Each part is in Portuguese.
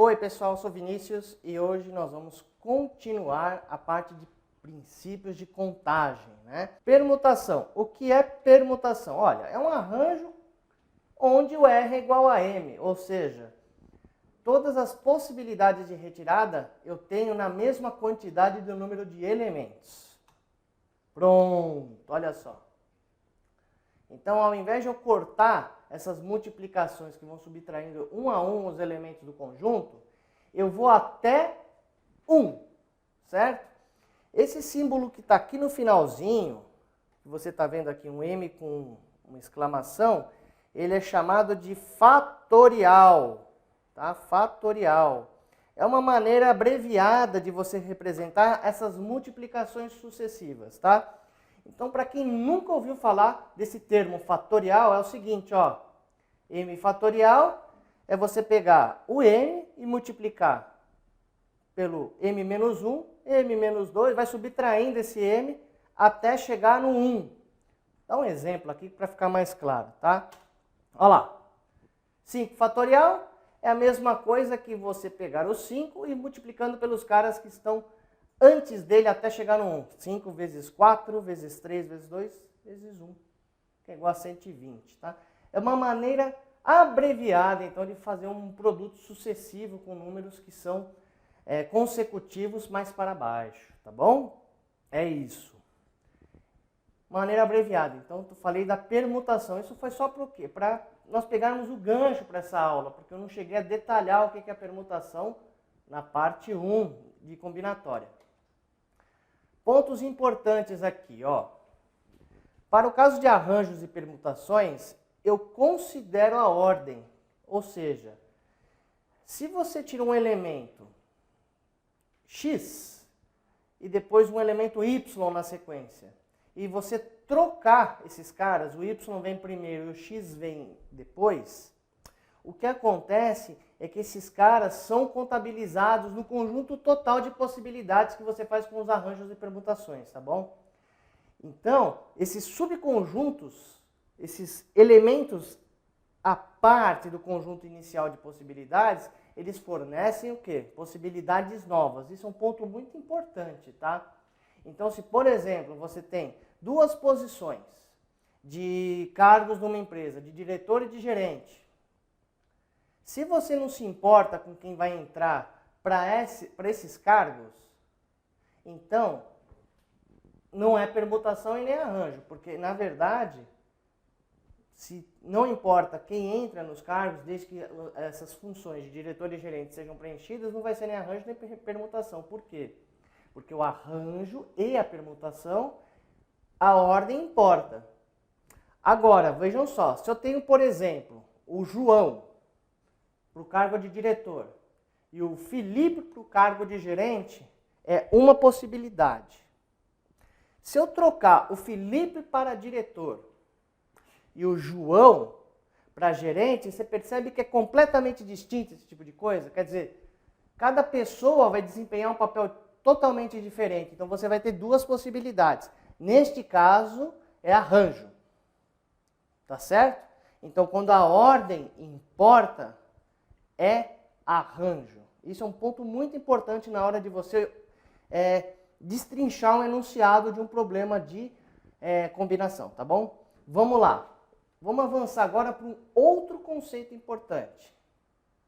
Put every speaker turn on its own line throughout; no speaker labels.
Oi pessoal, eu sou Vinícius e hoje nós vamos continuar a parte de princípios de contagem, né? Permutação. O que é permutação? Olha, é um arranjo onde o R é igual a M, ou seja, todas as possibilidades de retirada eu tenho na mesma quantidade do número de elementos. Pronto, olha só. Então, ao invés de eu cortar essas multiplicações que vão subtraindo um a um os elementos do conjunto, eu vou até 1, certo? Esse símbolo que está aqui no finalzinho, que você está vendo aqui um M com uma exclamação, ele é chamado de fatorial, tá? Fatorial. É uma maneira abreviada de você representar essas multiplicações sucessivas, tá? Então, para quem nunca ouviu falar desse termo fatorial, é o seguinte, ó. M fatorial é você pegar o M e multiplicar pelo M menos 1, M menos 2, vai subtraindo esse M até chegar no 1. Dá um exemplo aqui para ficar mais claro, tá? Olha lá. 5 fatorial é a mesma coisa que você pegar o 5 e multiplicando pelos caras que estão antes dele até chegar no 1. 5 vezes 4, vezes 3, vezes 2, vezes 1. Que é igual a 120, tá? É uma maneira abreviada, então, de fazer um produto sucessivo com números que são consecutivos mais para baixo, tá bom? É isso. Maneira abreviada. Então, eu falei da permutação. Isso foi só para o quê? Para nós pegarmos o gancho para essa aula, porque eu não cheguei a detalhar o que é a permutação na parte 1 de combinatória. Pontos importantes aqui, ó. Para o caso de arranjos e permutações, eu considero a ordem. Ou seja, se você tira um elemento X e depois um elemento Y na sequência, e você trocar esses caras, o Y vem primeiro e o X vem depois, o que acontece é que esses caras são contabilizados no conjunto total de possibilidades que você faz com os arranjos e permutações, tá bom? Então, esses subconjuntos, esses elementos à parte do conjunto inicial de possibilidades, eles fornecem o quê? Possibilidades novas. Isso é um ponto muito importante, tá? Então, se, por exemplo, você tem duas posições de cargos numa empresa, de diretor e de gerente, se você não se importa com quem vai entrar para esses cargos, então não é permutação e nem arranjo, porque na verdade, se não importa quem entra nos cargos, desde que essas funções de diretor e gerente sejam preenchidas, não vai ser nem arranjo nem permutação. Por quê? Porque o arranjo e a permutação, a ordem importa. Agora, vejam só, se eu tenho, por exemplo, o João para o cargo de diretor e o Felipe para o cargo de gerente, é uma possibilidade. Se eu trocar o Felipe para diretor e o João para gerente, você percebe que é completamente distinto esse tipo de coisa? Quer dizer, cada pessoa vai desempenhar um papel totalmente diferente. Então você vai ter duas possibilidades. Neste caso, é arranjo. Tá certo? Então quando a ordem importa, é arranjo. Isso é um ponto muito importante na hora de você destrinchar um enunciado de um problema de combinação, tá bom? Vamos lá. Vamos avançar agora para um outro conceito importante.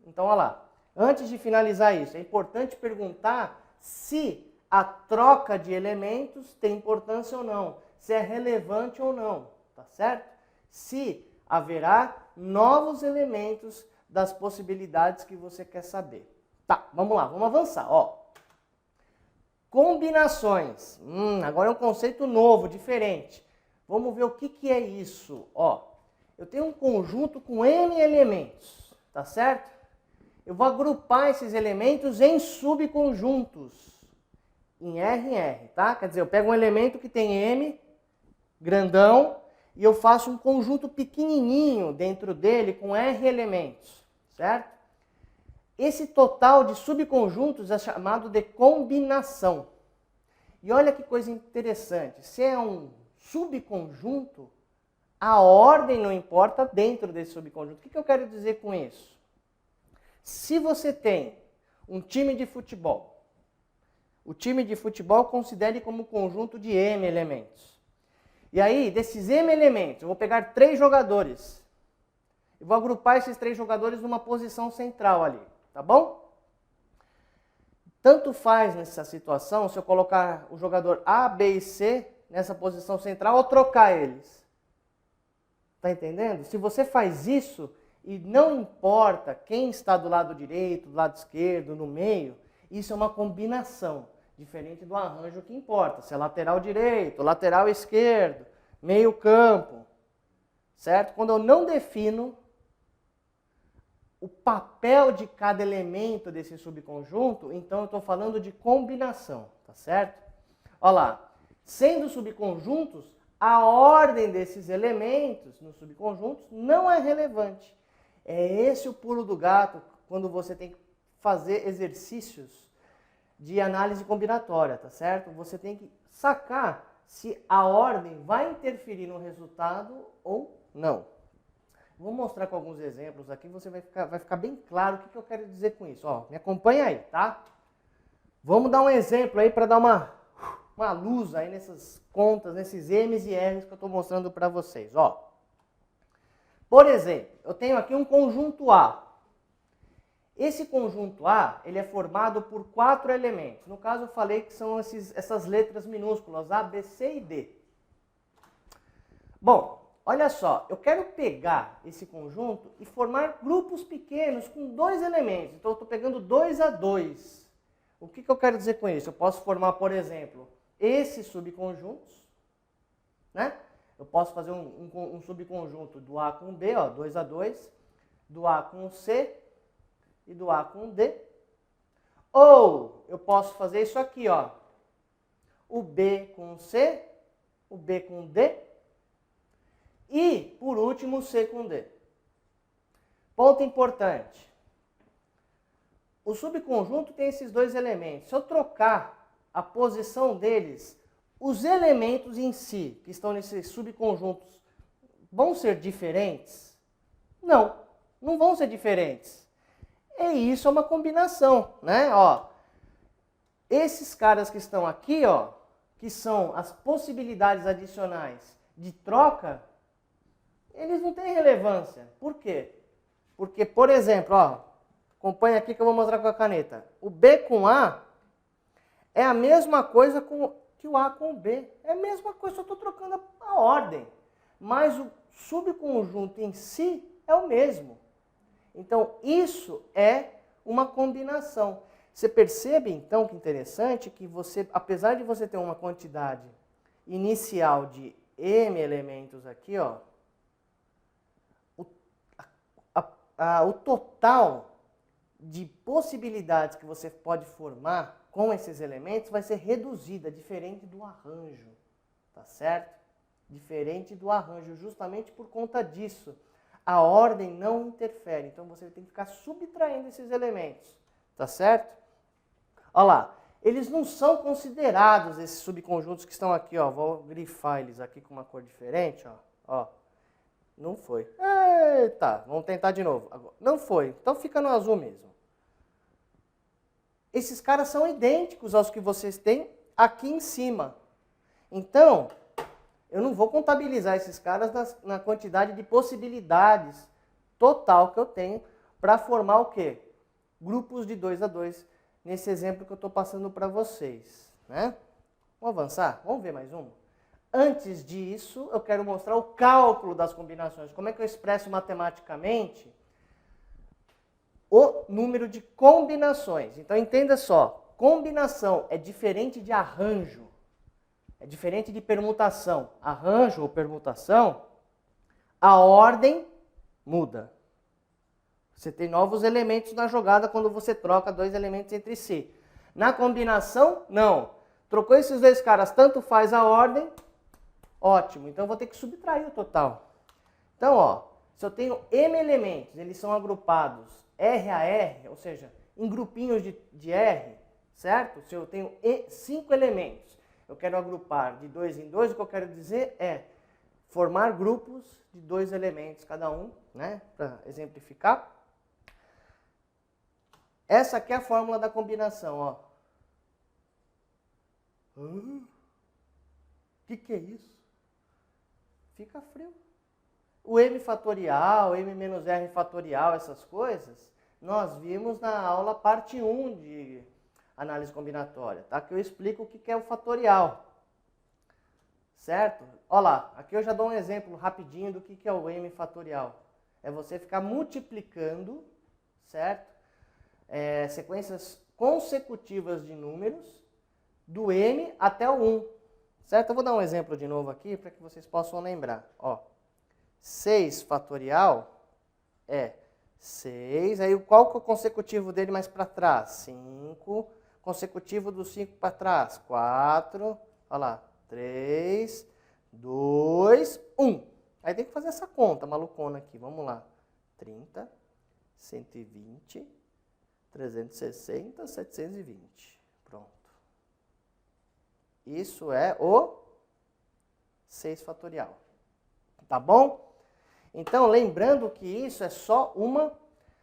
Então, olha lá. Antes de finalizar isso, é importante perguntar se a troca de elementos tem importância ou não, se é relevante ou não, tá certo? Se haverá novos elementos das possibilidades que você quer saber. Tá, vamos lá, vamos avançar, ó. Combinações. Agora é um conceito novo, diferente. Vamos ver o que é isso, ó. Eu tenho um conjunto com N elementos, tá certo? Eu vou agrupar esses elementos em subconjuntos, em R em R, tá? Quer dizer, eu pego um elemento que tem M, grandão, e eu faço um conjunto pequenininho dentro dele com R elementos, certo? Esse total de subconjuntos é chamado de combinação. E olha que coisa interessante, se é um subconjunto, a ordem não importa dentro desse subconjunto. O que eu quero dizer com isso? Se você tem um time de futebol. O time de futebol considere como conjunto de M elementos. E aí, desses M elementos, eu vou pegar 3 jogadores. E vou agrupar esses 3 jogadores numa posição central ali, tá bom? Tanto faz nessa situação se eu colocar o jogador A, B e C nessa posição central ou trocar eles. Tá entendendo? Se você faz isso e não importa quem está do lado direito, do lado esquerdo, no meio, isso é uma combinação, diferente do arranjo que importa. Se é lateral direito, lateral esquerdo, meio campo, certo? Quando eu não defino o papel de cada elemento desse subconjunto, então eu estou falando de combinação, tá certo? Olha lá, sendo subconjuntos, a ordem desses elementos nos subconjuntos não é relevante. É esse o pulo do gato quando você tem que fazer exercícios de análise combinatória, tá certo? Você tem que sacar se a ordem vai interferir no resultado ou não. Vou mostrar com alguns exemplos aqui, você vai ficar bem claro o que eu quero dizer com isso. Ó, me acompanha aí, tá? Vamos dar um exemplo aí para dar uma luz aí nessas contas, nesses M's e R's que eu estou mostrando para vocês. Ó. Por exemplo, eu tenho aqui um conjunto A. Esse conjunto A, ele é formado por 4 elementos. No caso, eu falei que são essas letras minúsculas, A, B, C e D. Bom, olha só, eu quero pegar esse conjunto e formar grupos pequenos com 2 elementos. Então, eu estou pegando 2 a 2. O que eu quero dizer com isso? Eu posso formar, por exemplo, esses subconjuntos, né? Eu posso fazer um subconjunto do A com o B, ó, 2 a 2, do A com o C e do A com o D. Ou eu posso fazer isso aqui, ó, o B com o C, o B com o D e, por último, o C com o D. Ponto importante. O subconjunto tem esses 2 elementos. Se eu trocar a posição deles, os elementos em si, que estão nesses subconjuntos, vão ser diferentes? Não, não vão ser diferentes. E isso é uma combinação, né? Ó, esses caras que estão aqui, ó, que são as possibilidades adicionais de troca, eles não têm relevância. Por quê? Porque, por exemplo, ó, acompanha aqui que eu vou mostrar com a caneta. O B com A é a mesma coisa que o A com o B. É a mesma coisa, só estou trocando a ordem. Mas o subconjunto em si é o mesmo. Então, isso é uma combinação. Você percebe, então, que interessante que você, apesar de você ter uma quantidade inicial de M elementos aqui, ó, o total de possibilidades que você pode formar com esses elementos vai ser reduzida, diferente do arranjo, tá certo? Diferente do arranjo, justamente por conta disso. A ordem não interfere, então você tem que ficar subtraindo esses elementos, tá certo? Olha lá, eles não são considerados, esses subconjuntos que estão aqui, ó, vou grifar eles aqui com uma cor diferente, ó. Não foi. Eita, vamos tentar de novo. Não foi, então fica no azul mesmo. Esses caras são idênticos aos que vocês têm aqui em cima. Então, eu não vou contabilizar esses caras na quantidade de possibilidades total que eu tenho para formar o quê? Grupos de 2 a 2, nesse exemplo que eu estou passando para vocês, né? Vamos avançar? Vamos ver mais um? Antes disso, eu quero mostrar o cálculo das combinações. Como é que eu expresso matematicamente o número de combinações? Então, entenda só, combinação é diferente de arranjo. É diferente de permutação. Arranjo ou permutação, a ordem muda. Você tem novos elementos na jogada quando você troca 2 elementos entre si. Na combinação, não. Trocou esses 2 caras, tanto faz a ordem, ótimo. Então, eu vou ter que subtrair o total. Então, ó, se eu tenho M elementos, eles são agrupados R a R, ou seja, em grupinhos de R, certo? Se eu tenho 5 elementos, eu quero agrupar de 2 em 2, o que eu quero dizer é formar grupos de 2 elementos cada um, né? Para exemplificar. Essa aqui é a fórmula da combinação, ó. O que é isso? Fica frio. O m fatorial, m menos r fatorial, essas coisas, nós vimos na aula parte 1 de análise combinatória, tá? Que eu explico o que é o fatorial. Certo? Olha lá, aqui eu já dou um exemplo rapidinho do que é o m fatorial. É você ficar multiplicando, certo? Sequências consecutivas de números do m até o 1. Certo? Eu vou dar um exemplo de novo aqui para que vocês possam lembrar. Ó, 6 fatorial é 6, aí qual que é o consecutivo dele mais para trás? 5, consecutivo do 5 para trás, 4, olha lá, 3, 2, 1. Aí tem que fazer essa conta malucona aqui, vamos lá. 30, 120, 360, 720. Pronto. Isso é o 6 fatorial. Tá bom? Então, lembrando que isso é só uma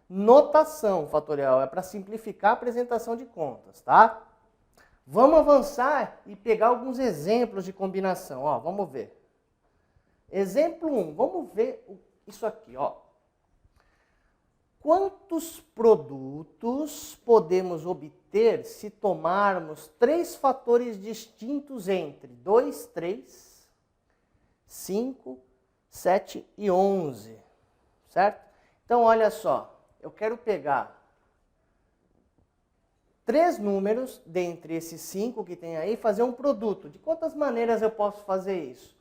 notação fatorial. É para simplificar a apresentação de contas, tá? Vamos avançar e pegar alguns exemplos de combinação. Ó, vamos ver. Exemplo 1. Vamos ver isso aqui, ó. Quantos produtos podemos obter se tomarmos 3 fatores distintos entre 2, 3, 5, 7 e 11, certo? Então, olha só, eu quero pegar 3 números dentre esses 5 que tem aí e fazer um produto. De quantas maneiras eu posso fazer isso?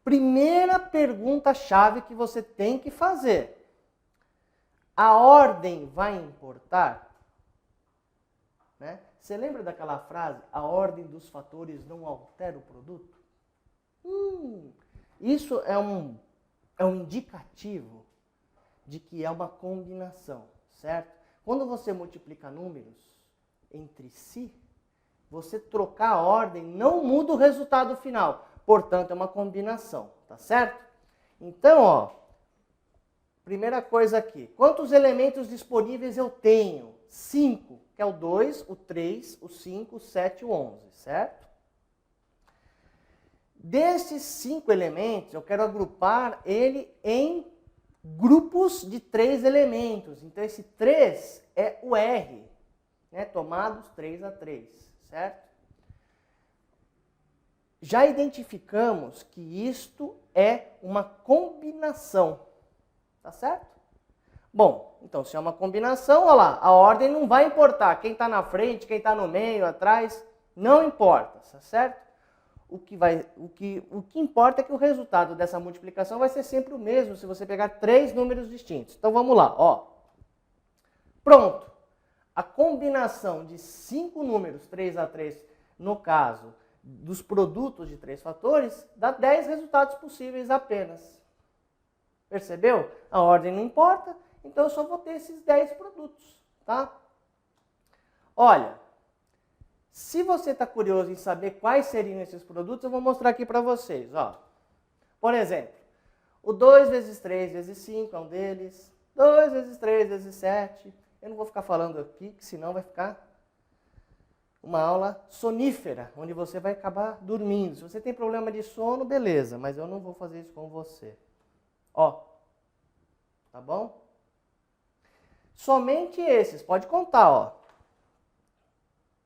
Primeira pergunta-chave que você tem que fazer. A ordem vai importar? Né? Você lembra daquela frase, a ordem dos fatores não altera o produto? Isso é um indicativo de que é uma combinação, certo? Quando você multiplica números entre si, você trocar a ordem não muda o resultado final. Portanto, é uma combinação, tá certo? Então, ó, primeira coisa aqui, quantos elementos disponíveis eu tenho? 5, que é o 2, o 3, o 5, o 7 e o 11, certo? Desses 5 elementos, eu quero agrupar ele em grupos de 3 elementos. Então, esse 3 é o R, né? Tomados 3 a 3, certo? Já identificamos que isto é uma combinação. Tá certo? Bom, então se é uma combinação, olha lá, a ordem não vai importar. Quem está na frente, quem está no meio, atrás, não importa, tá certo? O que importa é que o resultado dessa multiplicação vai ser sempre o mesmo se você pegar 3 números distintos. Então vamos lá, ó. Pronto. A combinação de 5 números, 3 a 3, no caso dos produtos de 3 fatores, dá 10 resultados possíveis apenas. Percebeu? A ordem não importa, então eu só vou ter esses 10 produtos, tá? Olha, se você está curioso em saber quais seriam esses produtos, eu vou mostrar aqui para vocês, ó. Por exemplo, o 2 vezes 3 vezes 5 é um deles, 2 vezes 3 vezes 7. Eu não vou ficar falando aqui, que senão vai ficar uma aula sonífera, onde você vai acabar dormindo. Se você tem problema de sono, beleza, mas eu não vou fazer isso com você. Ó, tá bom? Somente esses, pode contar, ó.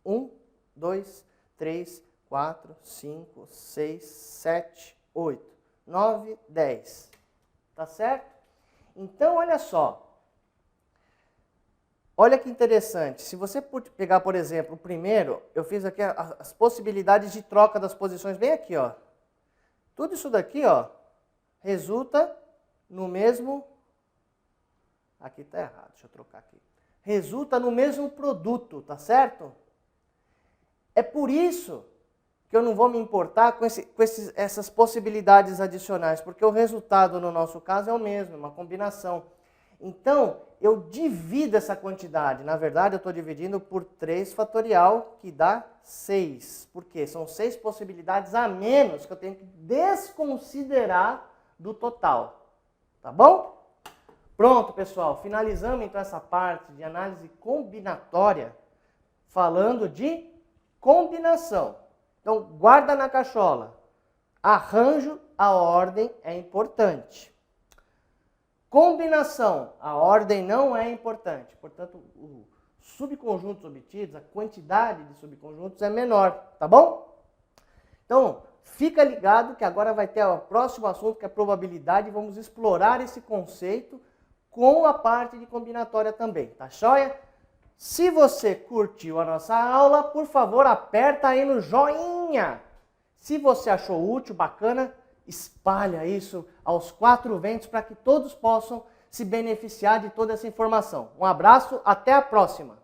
1, 2, 3, 4, 5, 6, 7, 8, 9, 10. Tá certo? Então, olha só. Olha que interessante. Se você pegar, por exemplo, o primeiro, eu fiz aqui as possibilidades de troca das posições bem aqui, ó. Tudo isso daqui, ó, resulta no mesmo... Aqui está errado, deixa eu trocar aqui. Resulta no mesmo produto, tá certo? É por isso que eu não vou me importar com essas possibilidades adicionais, porque o resultado no nosso caso é o mesmo, uma combinação. Então, eu divido essa quantidade. Na verdade, eu estou dividindo por 3 fatorial, que dá 6. Por quê? São 6 possibilidades a menos que eu tenho que desconsiderar do total. Tá bom? Pronto, pessoal, finalizamos então essa parte de análise combinatória, falando de combinação. Então, guarda na cachola. Arranjo, a ordem é importante. Combinação, a ordem não é importante. Portanto, os subconjuntos obtidos, a quantidade de subconjuntos é menor, tá bom? Então, fica ligado que agora vai ter o próximo assunto, que é a probabilidade, e vamos explorar esse conceito com a parte de combinatória também, tá joia? Se você curtiu a nossa aula, por favor, aperta aí no joinha. Se você achou útil, bacana, espalha isso aos 4 ventos para que todos possam se beneficiar de toda essa informação. Um abraço, até a próxima!